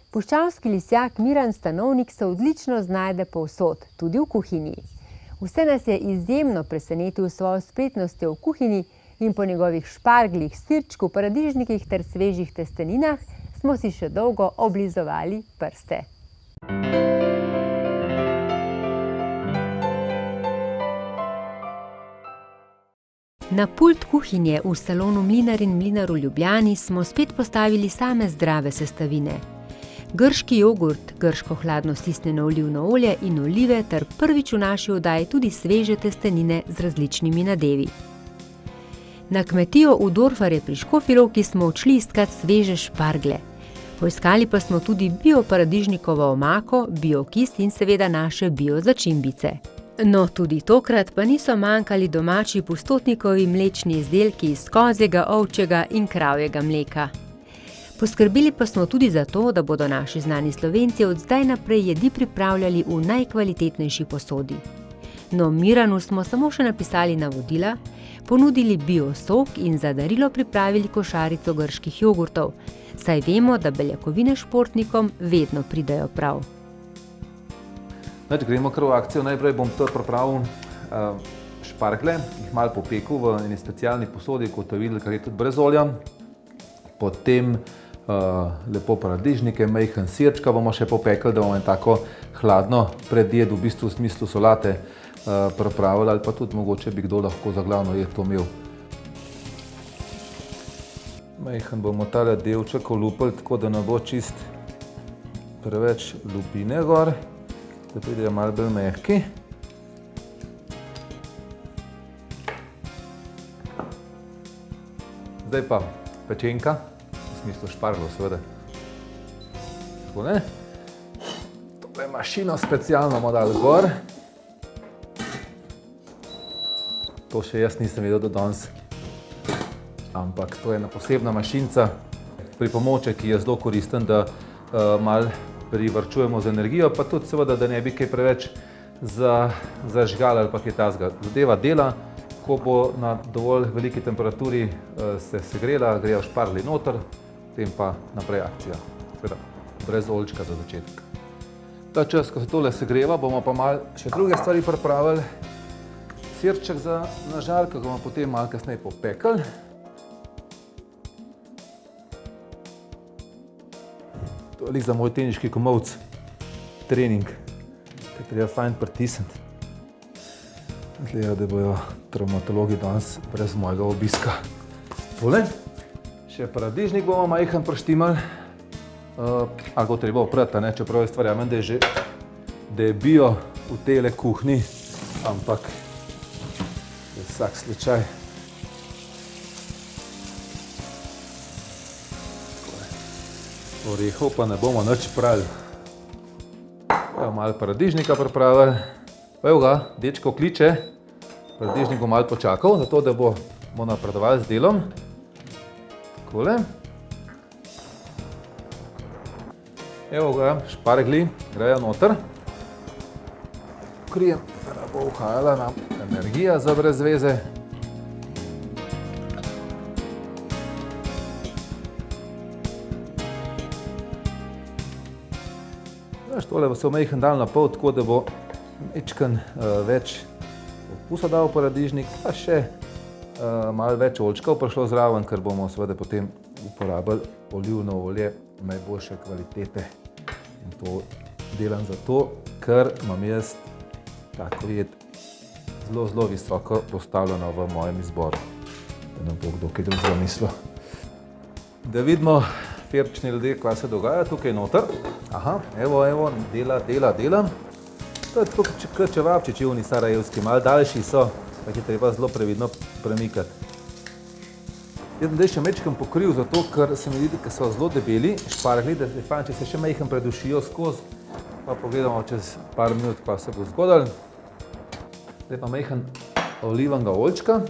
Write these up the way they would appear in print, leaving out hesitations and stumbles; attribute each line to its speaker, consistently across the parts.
Speaker 1: Puščavski lisjak Miran Stanovnik se odlično znajde povsod, tudi v kuhinji. Vse nas je izjemno presenetil s svojo spretnostjo v kuhinji in po njegovih špargljih, sirčku, paradižnikih ter svežih testeninah smo si še dolgo oblizovali prste. Na pult kuhinje v salonu Mlinar in Mlinar v Ljubljani smo spet postavili same zdrave sestavine. Grški jogurt, grško hladno stisnjeno olivno olje in olive ter prvič v naši oddaji tudi sveže testenine z različnimi nadevi. Na kmetijo v Dorfarje pri Škofji Loki smo odšli iskat sveže šparglje. Poiskali pa smo tudi bio paradižnikovo omako, bio kis in seveda naše bio začimbice. No, tudi tokrat pa niso manjkali domači pustotnikovi mlečni izdelki iz kozjega, ovčjega in kravjega mleka. Poskrbeli pa smo tudi za to, da bodo naši znani Slovenci od zdaj naprej jedi pripravljali v najkvalitetnejši posodi. No, Miranu smo samo še napisali navodila, ponudili bio sok in za darilo pripravili košarico grških jogurtov, saj vemo, da beljakovine športnikom vedno pridejo prav.
Speaker 2: Gremo kar v akcijo. Najprej bom to pripravil šparglje, jih malo popekel v eni specialni posodi, kot je videli, kar je tudi brez olja. Potem lepo paradižnike, majhen sirčka bomo še popekli, da bomo en tako hladno predjed, v bistvu v smislu solate pripravili, ali pa tudi mogoče bi kdo lahko za glavno jed to imel. Majhen bomo tale delček olupili, tako da ne bo čist preveč lupine gor, da pridejo malo bolj mehki. Zdaj pa pečenka, v smislu šparglov seveda. Takole. Tole mašino specialno bomo dali gor. To še jaz nisem vedel do danes, ampak to je ena posebna mašinca, pripomoček, ki je zelo koristen, da malo privarčujemo z energijo, pa tudi seveda, da ne bi kaj preveč zažgali ali pa kaj takega. Zadeva dela, ko bo na dovolj veliki temperaturi se segrela, grejo šparglji noter, potem pa naprej akcija. Seveda, brez oljčka za začetek. Ta čas, ko se tole segreva, bomo pa malo še druge stvari pripravili. Sirček za na žar, ki ga bomo potem malo kasneje popekli. To je za moj teniški komolc trening, ki treba fajn pritisniti. Gleda, da bojo travmatologi danes brez mojega obiska. Tole. Še paradižnik bomo majhen prištimali. Ali ga treba oprati, čeprav je stvar, da je bio v tele kuhinji, ampak je vsak slučaj. Orehov pa ne bomo nič pravili. Evo, malo paradižnika pripravili. Evo ga, dečko kliče. Paradižnik bo malo počakal, zato da bomo napredovali z delom. Takole. Evo ga, šparglji grejo noter. Krijem, da bo uhajala nam energija za brez veze. Tole bo se omejhen dal na pol, tako da bo mečken več okusa dal paradižnik, pa še malo več oljčkov prišlo zraven, ker bomo seveda potem uporabili olivno olje najboljše kvalitete. In to delam zato, ker imam jaz tako jed zelo visoko postavljeno v mojem izboru. Da ne bo kdo kaj drugega mislil. Da vidimo, ferčni ljudje, kaj se dogaja tukaj noter. Aha, evo, dela. To je tako kot čevapčiči oni sarajevski, malo daljši so, pa je treba zelo previdno premikati. Jaz sem zdaj še mečkam pokril, zato ker se mi vidi, da so zelo debeli šparglji, da je fajn, če se še majhen predušijo skozi, pa pogledamo čez par minut, kaj se bo zgodilo. Zdaj pa majhen olivenega oljčka,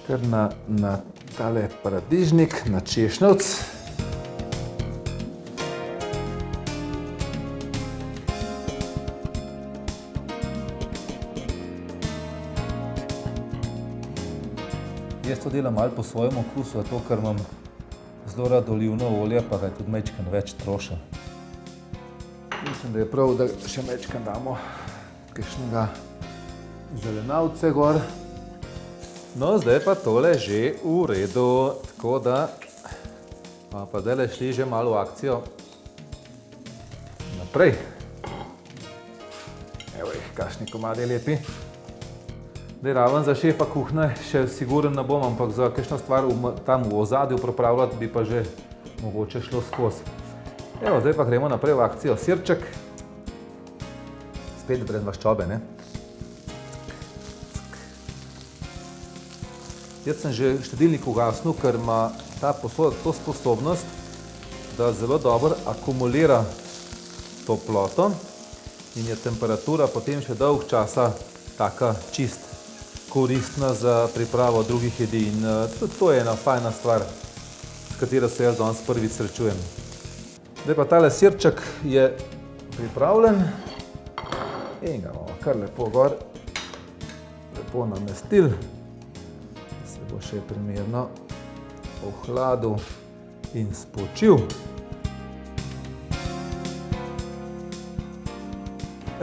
Speaker 2: kar na tale paradižnik, na češnjevc. Jaz to delam malo po svojem okusu, zato ker imam zelo rad olivno olje, pa ga je tudi majčkeno več trošil. Mislim, da je prav, da še majčkeno damo kakšnega zelenavce gor. No, zdaj pa tole že v redu, tako da pa zdaj šli že malo v akcijo naprej. Evo jih, kakšni komadi lepi. Zdaj raven za šefa kuhne še siguren ne bom, ampak za kakšno stvar tam v ozadju pripravljati bi pa že mogoče šlo skozi. Evo, zdaj pa gremo naprej v akcijo. Sirček, spet brez maščobe, ne? Jaz sem že štedilnik ugasnil, ker ima ta posoda to sposobnost, da zelo dobro akumulira toploto in je temperatura potem še dolg časa taka čist koristna za pripravo drugih jedi. In tudi to je ena fajna stvar, s katero se jaz danes prvič srečujem. Zdaj pa tale sirček je pripravljen in ga bomo kar lepo gor, lepo namestili. Bo še primerno ohladil in spočil.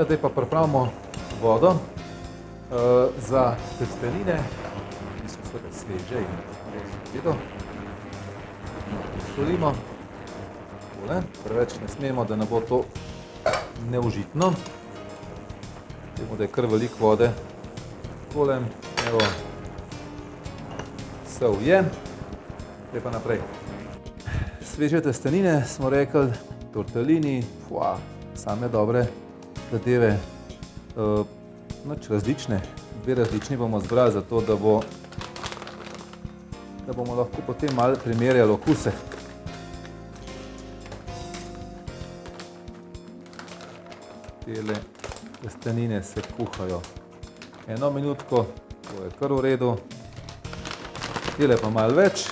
Speaker 2: Zdaj pa pripravimo vodo za testenine, ki so seveda sveže in res vedo. Solimo, preveč ne smemo, da ne bo to neužitno. Vidimo, da je kar veliko vode. Takole, evo. Sol je, zdaj pa naprej. Sveže testenine smo rekli, tortellini, same dobre zadeve, različne, dve različni bomo zbrali zato, da bomo lahko potem malo primerjali okuse. Tele testenine se kuhajo 1 minutko, to je kar v redu. Tele pa malo več.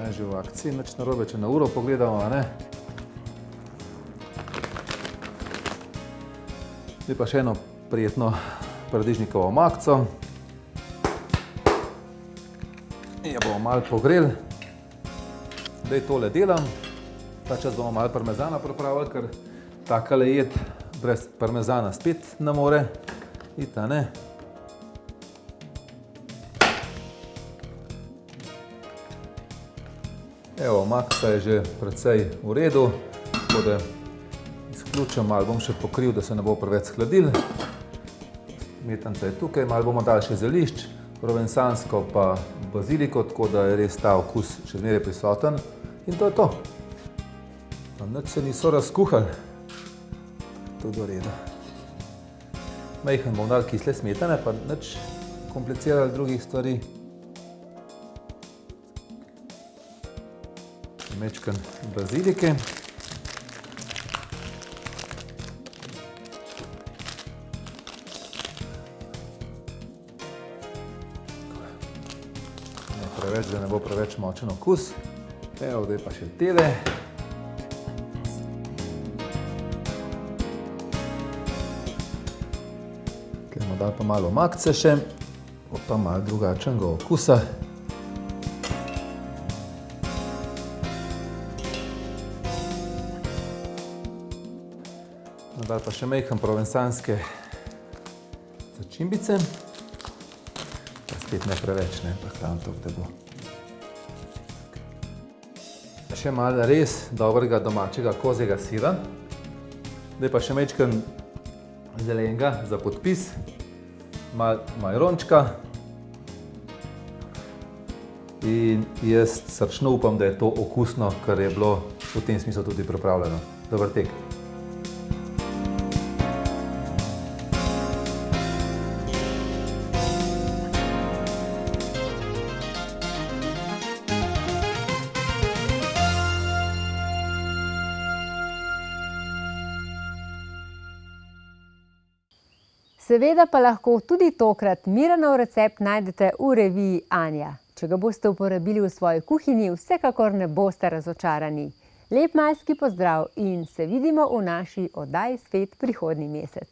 Speaker 2: Je že v akciji, nič narobe, če na uro pogledamo, a ne? Zdaj pa še eno prijetno paradižnikovo makico. In jo bomo malo pogreli. Zdaj tole delam. Ta čas bomo malo parmezana pripravili, ker takale jed brez parmezana spet ne more iti, a ne? Evo, makica je že precej v redu, tako da izključim, malo bom še pokril, da se ne bo preveč hladil. Smetanca je tukaj, malo bomo dali še zelišč, provensansko pa baziliko, tako da je res ta okus še zmeraj prisoten. In to je to. Nič se niso razkuhali. Tudi v redu. Majhen bom dal kisle smetane, pa nič komplicirali drugih stvari. Mečkan bazilike. Ne preveč, da ne bo preveč močen okus. Evo, zdaj pa še tele. Tukaj bomo dali pa malo makice še, pa malo drugačnega okusa. Dali pa še majhen provensanske začimbice. Spet ne preveč, ne, pa hlavno to, da bo. Še malo res dobrega domačega kozjega sira. Zdaj pa še majčken zelenega za podpis. Malo majarončka. In jaz srčno upam, da je to okusno, kar je bilo v tem smislu tudi pripravljeno. Dober tek.
Speaker 1: Seveda pa lahko tudi tokrat Miranov recept najdete v reviji Anja. Če ga boste uporabili v svoji kuhinji, vsekakor ne boste razočarani. Lep majski pozdrav in se vidimo v naši oddaji spet prihodnji mesec.